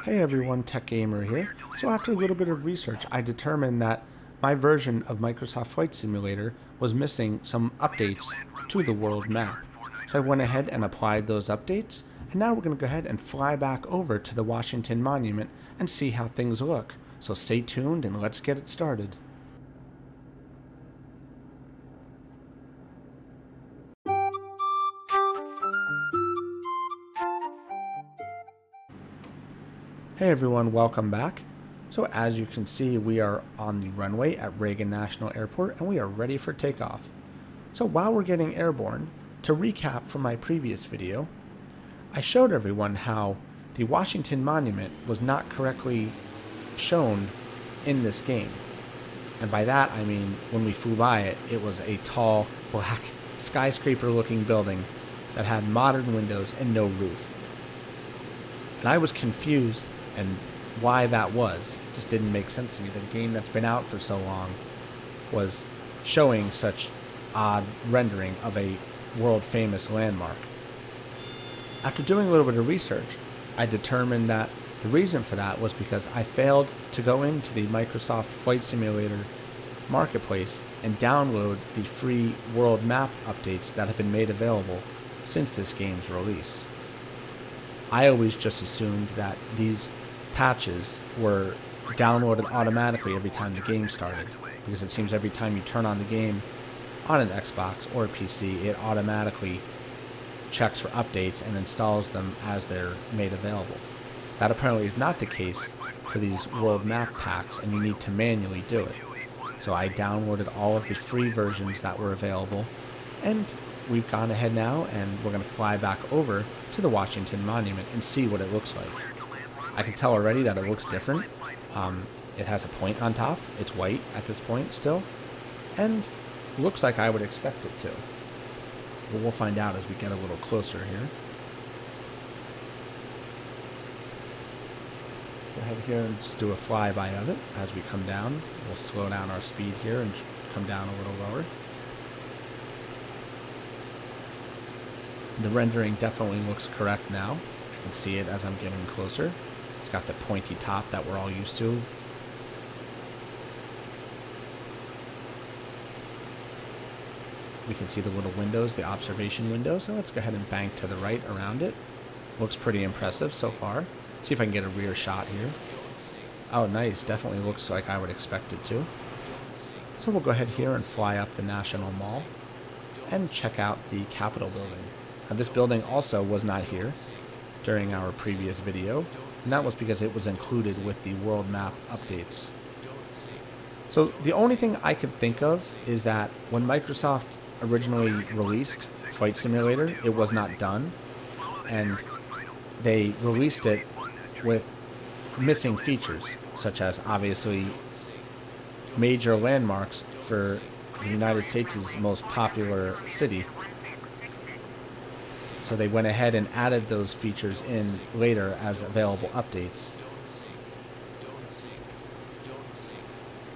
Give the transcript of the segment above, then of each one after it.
Hey everyone, Tech Gamer here. So after a little bit of research, I determined that my version of Microsoft Flight Simulator was missing some updates to the world map. So I went ahead and applied those updates, and now we're going to go ahead and fly back over to the Washington Monument and see how things look. So stay tuned and let's get it started. Hey everyone, welcome back. So as you can see, we are on the runway at Reagan National Airport and we are ready for takeoff. So while we're getting airborne, to recap from my previous video, I showed everyone how the Washington Monument was not correctly shown in this game. And by that I mean when we flew by it, it was a tall, black, skyscraper looking building that had modern windows and no roof. And I was confused and why that was. It just didn't make sense to me. The game that's been out for so long was showing such odd rendering of a world famous landmark. After doing a little bit of research, I determined that the reason for that was because I failed to go into the Microsoft Flight Simulator marketplace and download the free world map updates that have been made available since this game's release. I always just assumed that these patches were downloaded automatically every time the game started, because it seems every time you turn on the game on an Xbox or a PC, it automatically checks for updates and installs them as they're made available. That apparently is not the case for these world map packs, and you need to manually do it. So I downloaded all of the free versions that were available, and we've gone ahead now and we're going to fly back over to the Washington Monument and see what it looks like. I can tell already that it looks different. It has a point on top. It's white at this point still, and looks like I would expect it to. But we'll find out as we get a little closer here. Go ahead here and just do a flyby of it as we come down. We'll slow down our speed here and come down a little lower. The rendering definitely looks correct now. I can see it as I'm getting closer. It's got the pointy top that we're all used to. We can see the little windows, the observation windows. So let's go ahead and bank to the right around it. Looks pretty impressive so far. See if I can get a rear shot here. Oh, nice. Definitely looks like I would expect it to. So we'll go ahead here and fly up the National Mall and check out the Capitol building. Now, this building also was not here during our previous video, and that was because it was included with the world map updates. So the only thing I could think of is that when Microsoft originally released Flight Simulator, it was not done, and they released it with missing features, such as obviously major landmarks for the United States' most popular city. So they went ahead and added those features in later as available updates.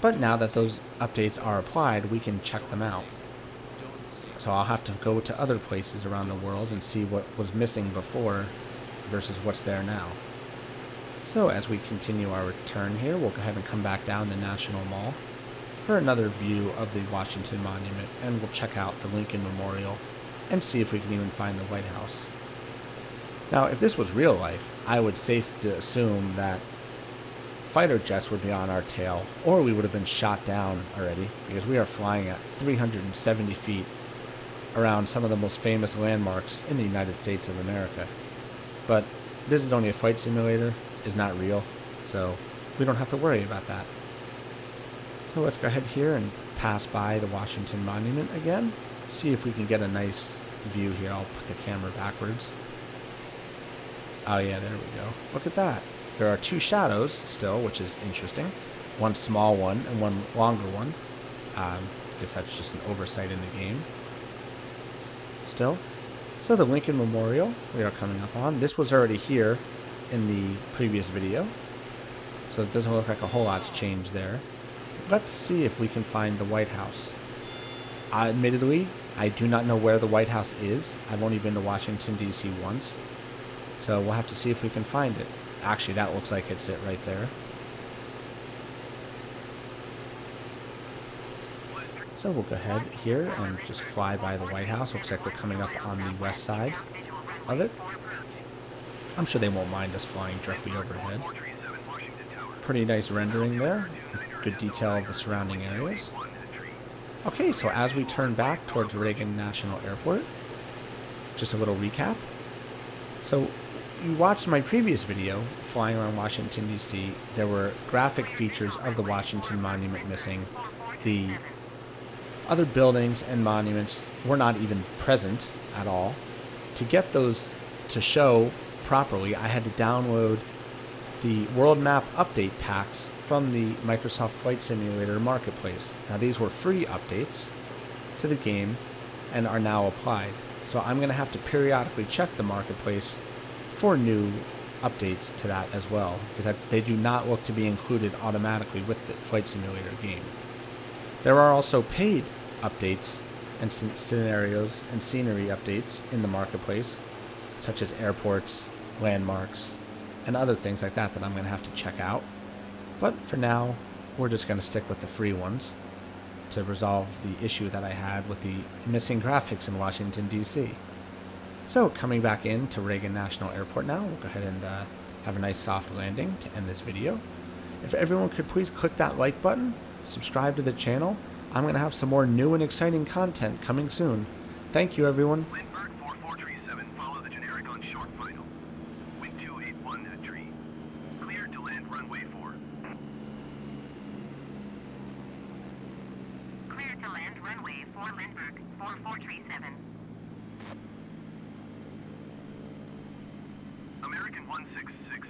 But now that those updates are applied, we can check them out. So I'll have to go to other places around the world and see what was missing before versus what's there now. So as we continue our return here, we'll go ahead and come back down the National Mall for another view of the Washington Monument, and we'll check out the Lincoln Memorial and see if we can even find the White House. Now, if this was real life, I would safe to assume that fighter jets would be on our tail, or we would have been shot down already, because we are flying at 370 feet around some of the most famous landmarks in the United States of America. But this is only a flight simulator, it's not real, so we don't have to worry about that. So let's go ahead here and pass by the Washington Monument again. See if we can get a nice view here. I'll put the camera backwards. Oh yeah, there we go. Look at that. There are two shadows still, which is interesting. One small one and one longer one. I guess that's just an oversight in the game. Still. So the Lincoln Memorial we are coming up on. This was already here in the previous video, so it doesn't look like a whole lot's changed there. Let's see if we can find the White House. Admittedly, I do not know where the White House is. I've only been to Washington, D.C. once, so we'll have to see if we can find it. Actually, that looks like it's it right there. So we'll go ahead here and just fly by the White House. Looks like we're coming up on the west side of it. I'm sure they won't mind us flying directly overhead. Pretty nice rendering there. Good detail of the surrounding areas. Okay, so as we turn back towards Reagan National Airport, just a little recap. So you watched my previous video, flying around Washington, D.C. There were graphic features of the Washington Monument missing. The other buildings and monuments were not even present at all. To get those to show properly, I had to download the world map update packs from the Microsoft Flight Simulator Marketplace. Now these were free updates to the game and are now applied. So I'm going to have to periodically check the Marketplace for new updates to that as well, because they do not look to be included automatically with the Flight Simulator game. There are also paid updates and scenarios and scenery updates in the Marketplace, such as airports, landmarks, and other things like that I'm going to have to check out. But for now, we're just going to stick with the free ones to resolve the issue that I had with the missing graphics in Washington, D.C. So coming back into Reagan National Airport now, we'll go ahead and have a nice soft landing to end this video. If everyone could please click that like button, subscribe to the channel. I'm going to have some more new and exciting content coming soon. Thank you, everyone. Lindbergh 4437, follow the generic on short final. Wind 281 at a tree. Cleared to land runway 4. Cleared to land runway 4 Lindbergh 4437. American 166